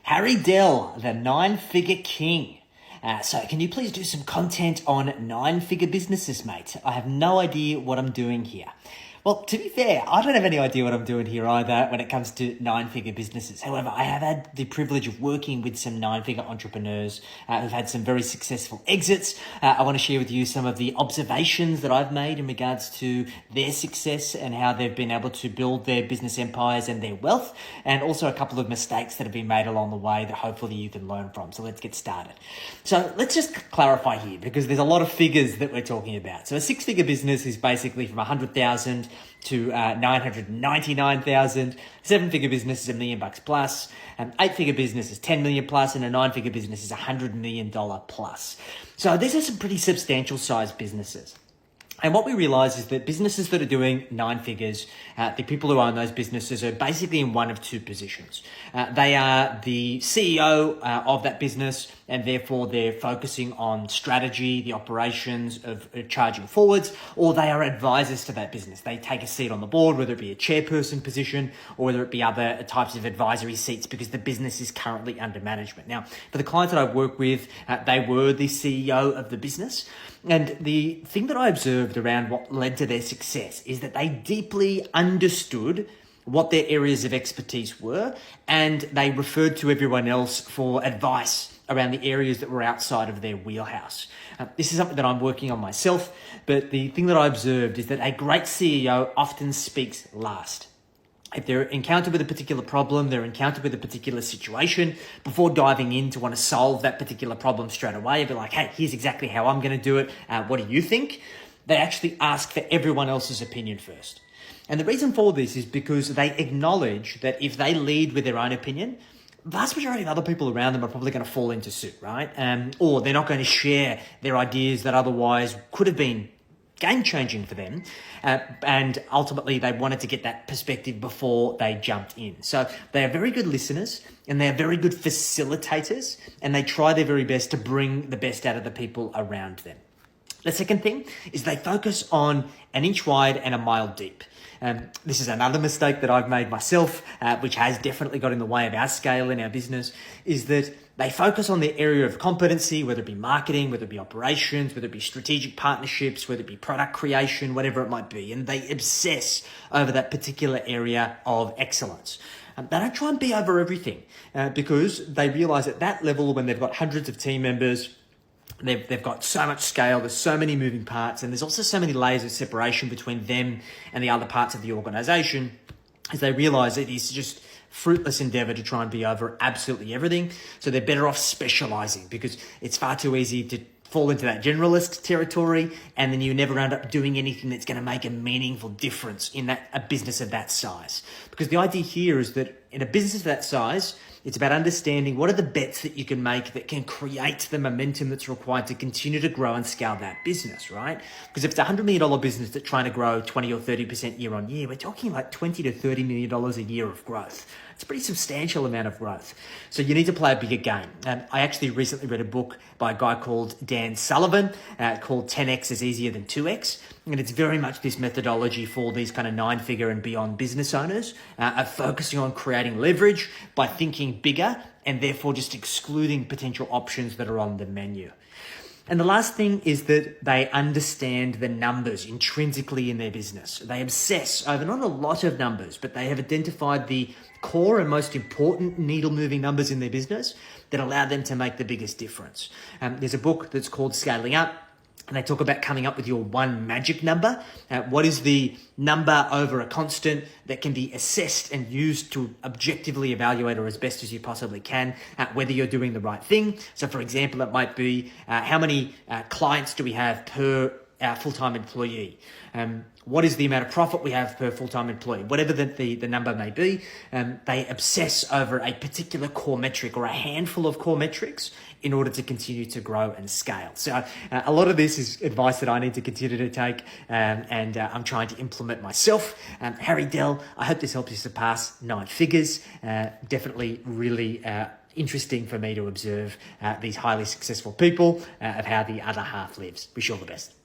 Harry Dell, the nine-figure king. So can you please do some content on nine-figure businesses, mate? I have no idea what I'm doing here. Well, to be fair, I don't have any idea what I'm doing here either when it comes to nine-figure businesses. However, I have had the privilege of working with some nine-figure entrepreneurs who've had some very successful exits. I want to share with you some of the observations that I've made in regards to their success and how they've been able to build their business empires and their wealth, and also a couple of mistakes that have been made along the way that hopefully you can learn from. So let's get started. So let's just clarify here, because there's a lot of figures that we're talking about. So a six-figure business is basically from 100,000 to 999,000. Seven-figure business is $1 million plus. Eight-figure business is 10 million plus, and a nine-figure business is $100 million plus. So these are some pretty substantial sized businesses. And what we realize is that businesses that are doing nine figures, the people who own those businesses are basically in one of two positions. They are the CEO of that business, and therefore they're focusing on strategy, the operations of charging forwards, or they are advisors to that business. They take a seat on the board, whether it be a chairperson position or whether it be other types of advisory seats, because the business is currently under management. Now, for the clients that I've worked with, they were the CEO of the business. And the thing that I observed around what led to their success is that they deeply understood what their areas of expertise were, and they referred to everyone else for advice around the areas that were outside of their wheelhouse. This is something that I'm working on myself, but the thing that I observed is that a great CEO often speaks last. If they're encountered with a particular problem, they're encountered with a particular situation, before diving in to want to solve that particular problem straight away, they'd be like, hey, here's exactly how I'm going to do it. What do you think? They actually ask for everyone else's opinion first. And the reason for this is because they acknowledge that if they lead with their own opinion, vast majority of other people around them are probably going to fall into suit, right? Or they're not going to share their ideas that otherwise could have been game-changing for them, and ultimately they wanted to get that perspective before they jumped in. So they are very good listeners, and they are very good facilitators, and they try their very best to bring the best out of the people around them. The second thing is they focus on an inch wide and a mile deep. This is another mistake that I've made myself, which has definitely got in the way of our scale in our business, is that they focus on their area of competency, whether it be marketing, whether it be operations, whether it be strategic partnerships, whether it be product creation, whatever it might be. And they obsess over that particular area of excellence. They don't try and be over everything, because they realize at that level, when they've got hundreds of team members, they've got so much scale, there's so many moving parts, and there's also so many layers of separation between them and the other parts of the organization, as they realize it is just fruitless endeavor to try and be over absolutely everything. So they're better off specializing, because it's far too easy to fall into that generalist territory, and then you never end up doing anything that's going to make a meaningful difference in a business of that size. Because the idea here is that in a business of that size, it's about understanding what are the bets that you can make that can create the momentum that's required to continue to grow and scale that business, right? Because if it's a $100 million business that's trying to grow 20 or 30% year on year, we're talking like $20 to $30 million a year of growth. It's a pretty substantial amount of growth. So you need to play a bigger game. I actually recently read a book by a guy called Dan Sullivan called 10X is Easier Than 2X. And it's very much this methodology for these kind of nine-figure and beyond business owners of focusing on creating leverage by thinking bigger, and therefore just excluding potential options that are on the menu. And the last thing is that they understand the numbers intrinsically in their business. They obsess over not a lot of numbers, but they have identified the core and most important needle-moving numbers in their business that allow them to make the biggest difference. There's a book that's called Scaling Up, and they talk about coming up with your one magic number. What is the number over a constant that can be assessed and used to objectively evaluate, or as best as you possibly can, whether you're doing the right thing? So for example, it might be how many clients do we have per full-time employee? What is the amount of profit we have per full-time employee? Whatever the number may be, they obsess over a particular core metric or a handful of core metrics in order to continue to grow and scale. So a lot of this is advice that I need to continue to take, and I'm trying to implement myself. Harry Dell, I hope this helps you surpass nine figures. Definitely really interesting for me to observe these highly successful people of how the other half lives. Wish you all the best.